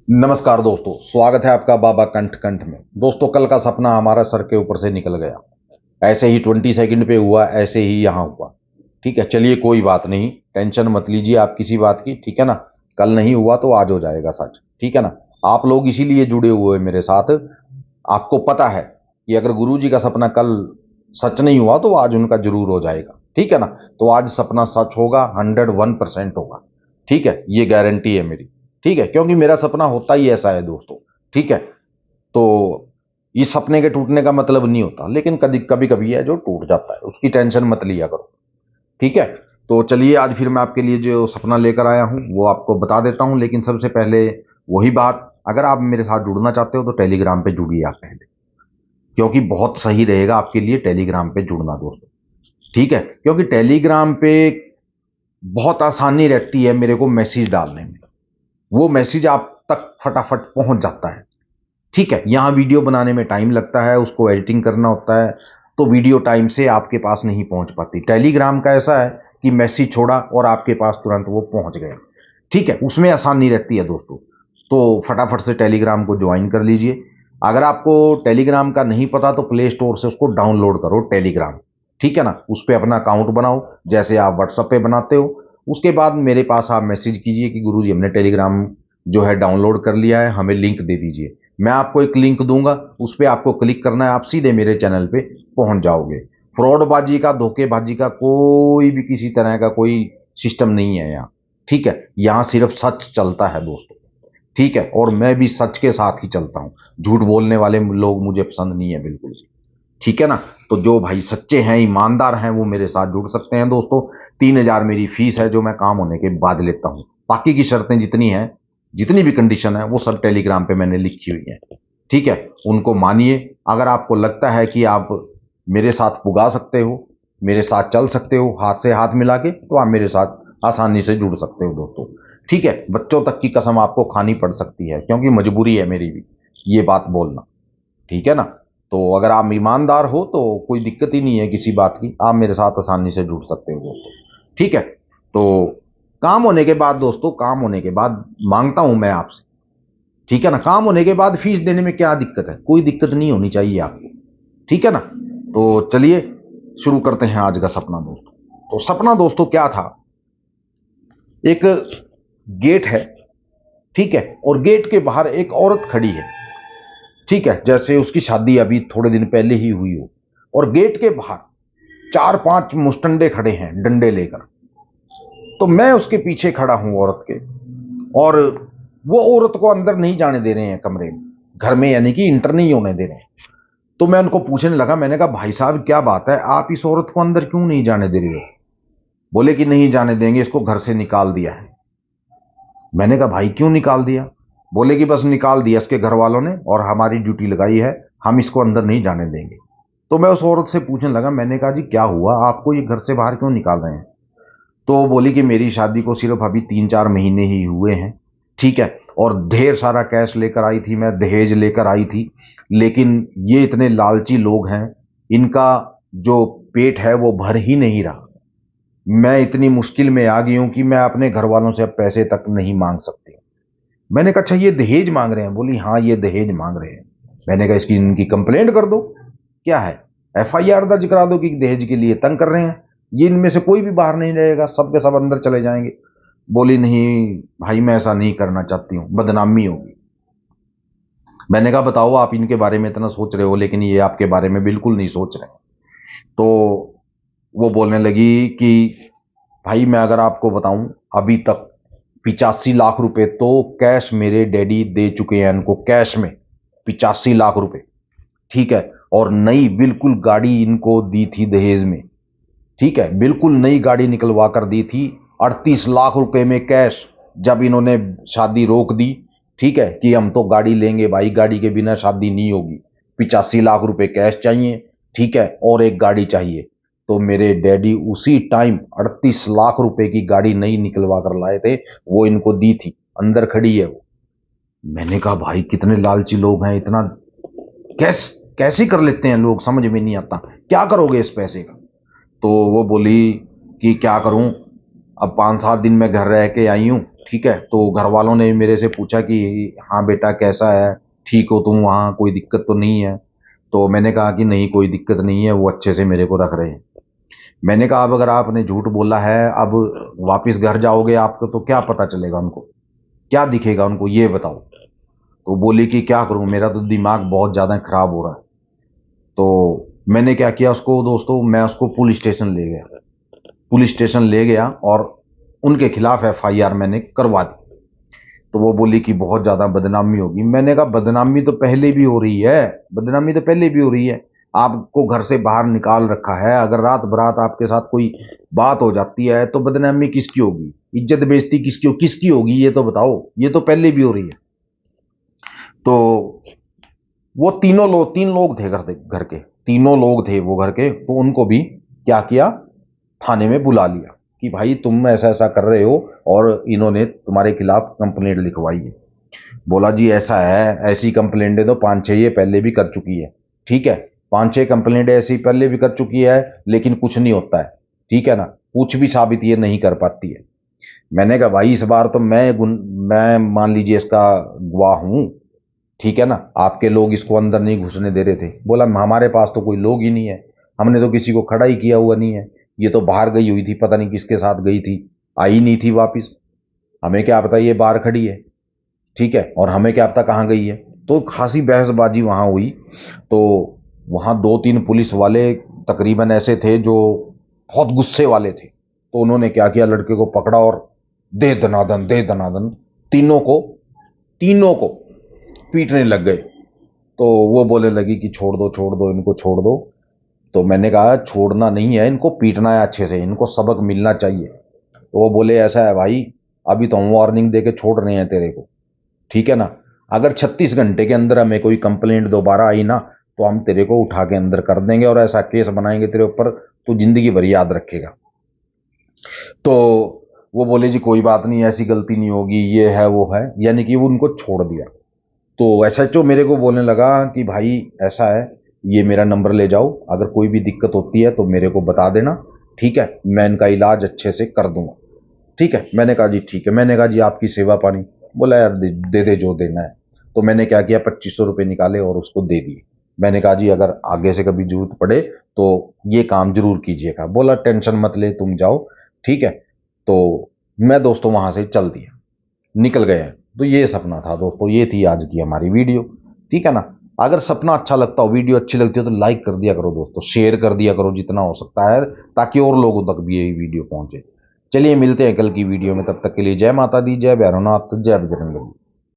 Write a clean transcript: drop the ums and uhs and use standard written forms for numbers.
नमस्कार दोस्तों, स्वागत है आपका बाबा कंठ कंठ में। दोस्तों, कल का सपना हमारा सर के ऊपर से निकल गया। ऐसे ही 20 सेकंड पे हुआ, ऐसे ही यहाँ हुआ। ठीक है, चलिए कोई बात नहीं, टेंशन मत लीजिए आप किसी बात की। ठीक है ना, कल नहीं हुआ तो आज हो जाएगा सच। ठीक है ना, आप लोग इसीलिए जुड़े हुए हैं मेरे साथ। आपको पता है कि अगर गुरुजी का सपना कल सच नहीं हुआ तो आज उनका जरूर हो जाएगा। ठीक है ना, तो आज सपना सच होगा, 101% होगा। ठीक है, ये गारंटी है मेरी। ठीक है, क्योंकि मेरा सपना होता ही ऐसा है दोस्तों। ठीक है, तो इस सपने के टूटने का मतलब नहीं होता, लेकिन कभी कभी कभी है जो टूट जाता है, उसकी टेंशन मत लिया करो। ठीक है, तो चलिए आज फिर मैं आपके लिए जो सपना लेकर आया हूं वो आपको बता देता हूं, लेकिन सबसे पहले वही बात, अगर आप मेरे साथ जुड़ना चाहते हो तो टेलीग्राम पे जुड़िए आप पहले, क्योंकि बहुत सही रहेगा आपके लिए टेलीग्राम पे जुड़ना दोस्तों। ठीक है, क्योंकि टेलीग्राम पे बहुत आसानी रहती है मेरे को मैसेज डालने में, वो मैसेज आप तक फटाफट पहुंच जाता है। ठीक है, यहां वीडियो बनाने में टाइम लगता है, उसको एडिटिंग करना होता है, तो वीडियो टाइम से आपके पास नहीं पहुंच पाती। टेलीग्राम का ऐसा है कि मैसेज छोड़ा और आपके पास तुरंत वो पहुंच गया। ठीक है, उसमें आसानी रहती है दोस्तों। तो फटाफट से टेलीग्राम को ज्वाइन कर लीजिए। अगर आपको टेलीग्राम का नहीं पता तो प्ले स्टोर से उसको डाउनलोड करो टेलीग्राम। ठीक है ना, उस पर अपना अकाउंट बनाओ जैसे आप व्हाट्सएप पे बनाते हो। उसके बाद मेरे पास आप मैसेज कीजिए कि गुरुजी हमने टेलीग्राम जो है डाउनलोड कर लिया है, हमें लिंक दे दीजिए। मैं आपको एक लिंक दूंगा, उस पर आपको क्लिक करना है, आप सीधे मेरे चैनल पे पहुंच जाओगे। फ्रॉडबाजी का, धोखेबाजी का कोई भी किसी तरह का कोई सिस्टम नहीं है यहाँ। ठीक है, यहाँ सिर्फ सच चलता है दोस्तों। ठीक है, और मैं भी सच के साथ ही चलता हूँ। झूठ बोलने वाले लोग मुझे पसंद नहीं है बिल्कुल भी। ठीक है ना, तो जो भाई सच्चे हैं, ईमानदार हैं, वो मेरे साथ जुड़ सकते हैं दोस्तों। 3,000 मेरी फीस है जो मैं काम होने के बाद लेता हूँ। बाकी की शर्तें जितनी हैं, जितनी भी कंडीशन है, वो सब टेलीग्राम पे मैंने लिखी हुई है। ठीक है, उनको मानिए। अगर आपको लगता है कि आप मेरे साथ पुगा सकते हो, मेरे साथ चल सकते हो हाथ से हाथ मिला के, तो आप मेरे साथ आसानी से जुड़ सकते हो दोस्तों। ठीक है, बच्चों तक की कसम आपको खानी पड़ सकती है, क्योंकि मजबूरी है मेरी भी ये बात बोलना। ठीक है ना, तो अगर आप ईमानदार हो तो कोई दिक्कत ही नहीं है किसी बात की, आप मेरे साथ आसानी से जुड़ सकते हो दोस्तों। ठीक है, तो काम होने के बाद दोस्तों, काम होने के बाद मांगता हूं मैं आपसे। ठीक है ना, काम होने के बाद फीस देने में क्या दिक्कत है? कोई दिक्कत नहीं होनी चाहिए आपको। ठीक है ना, तो चलिए शुरू करते हैं आज का सपना दोस्तों। तो सपना दोस्तों क्या था, एक गेट है। ठीक है, और गेट के बाहर एक औरत खड़ी है। ठीक है, जैसे उसकी शादी अभी थोड़े दिन पहले ही हुई हो, और गेट के बाहर 4-5 मुस्टंडे खड़े हैं डंडे लेकर। तो मैं उसके पीछे खड़ा हूं औरत के, और वो औरत को अंदर नहीं जाने दे रहे हैं कमरे में, घर में, यानी कि इंटर नहीं होने दे रहे हैं। तो मैं उनको पूछने लगा, मैंने कहा भाई साहब क्या बात है, आप इस औरत को अंदर क्यों नहीं जाने दे रहे हो? बोले कि नहीं जाने देंगे, इसको घर से निकाल दिया है। मैंने कहा भाई क्यों निकाल दिया? बोले कि बस निकाल दिया इसके घर वालों ने, और हमारी ड्यूटी लगाई है, हम इसको अंदर नहीं जाने देंगे। तो मैं उस औरत से पूछने लगा, मैंने कहा जी क्या हुआ, आपको ये घर से बाहर क्यों निकाल रहे हैं? तो वो बोली कि मेरी शादी को सिर्फ अभी 3-4 महीने ही हुए हैं। ठीक है, और ढेर सारा कैश लेकर आई थी, मैं दहेज लेकर आई थी, लेकिन ये इतने लालची लोग हैं, इनका जो पेट है वो भर ही नहीं रहा। मैं इतनी मुश्किल में आ गई हूं कि मैं अपने घर वालों से अब पैसे तक नहीं मांग सकती। मैंने कहा अच्छा ये दहेज मांग रहे हैं? बोली हाँ ये दहेज मांग रहे हैं। मैंने कहा इसकी इनकी कंप्लेंट कर दो, क्या है, एफआईआर दर्ज करा दो कि दहेज के लिए तंग कर रहे हैं। ये इनमें से कोई भी बाहर नहीं रहेगा, सब के सब अंदर चले जाएंगे। बोली नहीं भाई मैं ऐसा नहीं करना चाहती हूँ, बदनामी होगी। मैंने कहा बताओ, आप इनके बारे में इतना सोच रहे हो, लेकिन ये आपके बारे में बिल्कुल नहीं सोच रहे। तो वो बोलने लगी कि भाई मैं अगर आपको बताऊं, अभी तक 85 लाख रुपए तो कैश मेरे डैडी दे चुके हैं इनको, कैश में 85 लाख रुपए। ठीक है, और नई बिल्कुल गाड़ी इनको दी थी दहेज में। ठीक है, बिल्कुल नई गाड़ी निकलवा कर दी थी, 38 लाख रुपए में कैश, जब इन्होंने शादी रोक दी। ठीक है, कि हम तो गाड़ी लेंगे भाई, गाड़ी के बिना शादी नहीं होगी, 85 लाख रुपए कैश चाहिए। ठीक है, और एक गाड़ी चाहिए। तो मेरे डैडी उसी टाइम 38 लाख रुपए की गाड़ी नई निकलवा कर लाए थे, वो इनको दी थी, अंदर खड़ी है वो। मैंने कहा भाई कितने लालची लोग हैं, इतना कैसे कर लेते हैं लोग, समझ में नहीं आता, क्या करोगे इस पैसे का? तो वो बोली कि क्या करूं, अब 5-7 दिन मैं घर रह के आई हूं। ठीक है, तो घर वालों ने मेरे से पूछा कि हाँ बेटा कैसा है, ठीक हो तुम, वहाँ कोई दिक्कत तो नहीं है। तो मैंने कहा कि नहीं कोई दिक्कत नहीं है, वो अच्छे से मेरे को रख रहे हैं। मैंने कहा अब अगर आपने झूठ बोला है, अब वापस घर जाओगे आपको तो क्या पता चलेगा उनको, क्या दिखेगा उनको, ये बताओ। तो बोली कि क्या करूं, मेरा तो दिमाग बहुत ज़्यादा खराब हो रहा है। तो मैंने क्या किया उसको दोस्तों, मैं उसको पुलिस स्टेशन ले गया। पुलिस स्टेशन ले गया और उनके खिलाफ एफआईआर मैंने करवा दी। तो वो बोली कि बहुत ज़्यादा बदनामी होगी। मैंने कहा बदनामी तो पहले भी हो रही है, बदनामी तो पहले भी हो रही है। आपको घर से बाहर निकाल रखा है, अगर रात बरात आपके साथ कोई बात हो जाती है तो बदनामी किसकी होगी, इज्जत बेइज्जती किसकी होगी, ये तो बताओ। ये तो पहले भी हो रही है। तो वो तीन लोग थे घर के, तीनों लोग थे वो घर के। तो उनको भी क्या किया, थाने में बुला लिया कि भाई तुम ऐसा ऐसा कर रहे हो और इन्होंने तुम्हारे खिलाफ कंप्लेंट लिखवाई है। बोला जी ऐसा है, ऐसी कंप्लेंटें तो 5-6 ये पहले भी कर चुकी है। ठीक है, 5-6 कंप्लेंटें ऐसी पहले भी कर चुकी है, लेकिन कुछ नहीं होता है। ठीक है ना, कुछ भी साबित ये नहीं कर पाती है। मैंने कहा भाई इस बार तो मैं मान लीजिए इसका गवाह हूं। ठीक है ना, आपके लोग इसको अंदर नहीं घुसने दे रहे थे। बोला हमारे पास तो कोई लोग ही नहीं है, हमने तो किसी को खड़ा ही किया हुआ नहीं है। ये तो बाहर गई हुई थी, पता नहीं किसके साथ गई थी, आई नहीं थी वापिस। हमें क्या पता ये बाहर खड़ी है। ठीक है, और हमें क्या पता कहाँ गई है। तो खासी बहसबाजी वहां हुई। तो वहां 2-3 पुलिस वाले तकरीबन ऐसे थे जो बहुत गुस्से वाले थे। तो उन्होंने क्या किया, लड़के को पकड़ा और दे दनादन तीनों को पीटने लग गए। तो वो बोलने लगी कि छोड़ दो इनको, छोड़ दो। तो मैंने कहा छोड़ना नहीं है, इनको पीटना है अच्छे से, इनको सबक मिलना चाहिए। तो वो बोले ऐसा है भाई, अभी तो हम वार्निंग दे के छोड़ रहे हैं तेरे को। ठीक है ना, अगर 36 घंटे के अंदर हमें कोई कंप्लेंट दोबारा आई ना, तो हम तेरे को उठा के अंदर कर देंगे और ऐसा केस बनाएंगे तेरे ऊपर, तो जिंदगी भर याद रखेगा। तो वो बोले जी कोई बात नहीं, ऐसी गलती नहीं होगी, ये है वो है, यानी कि वो उनको छोड़ दिया। तो एसएचओ मेरे को बोलने लगा कि भाई ऐसा है, ये मेरा नंबर ले जाओ, अगर कोई भी दिक्कत होती है तो मेरे को बता देना। ठीक है, मैं इनका इलाज अच्छे से कर दूंगा। ठीक है, मैंने कहा जी ठीक है। मैंने कहा जी आपकी सेवा पानी। बोला यार दे दे जो देना है। तो मैंने क्या किया, 2500 रुपये निकाले और उसको दे दिए। मैंने कहा जी अगर आगे से कभी जरूरत पड़े तो ये काम जरूर कीजिएगा। बोला टेंशन मत ले, तुम जाओ। ठीक है, तो मैं दोस्तों वहां से चल दिया, निकल गए। तो ये सपना था दोस्तों, ये थी आज की हमारी वीडियो। ठीक है ना, अगर सपना अच्छा लगता हो, वीडियो अच्छी लगती हो तो लाइक कर दिया करो दोस्तों, शेयर कर दिया करो जितना हो सकता है, ताकि और लोगों तक भी ये वीडियो पहुंचे। चलिए मिलते हैं कल की वीडियो में, तब तक के लिए जय माता दी, जय भैरवनाथ, जय बजरंगबली।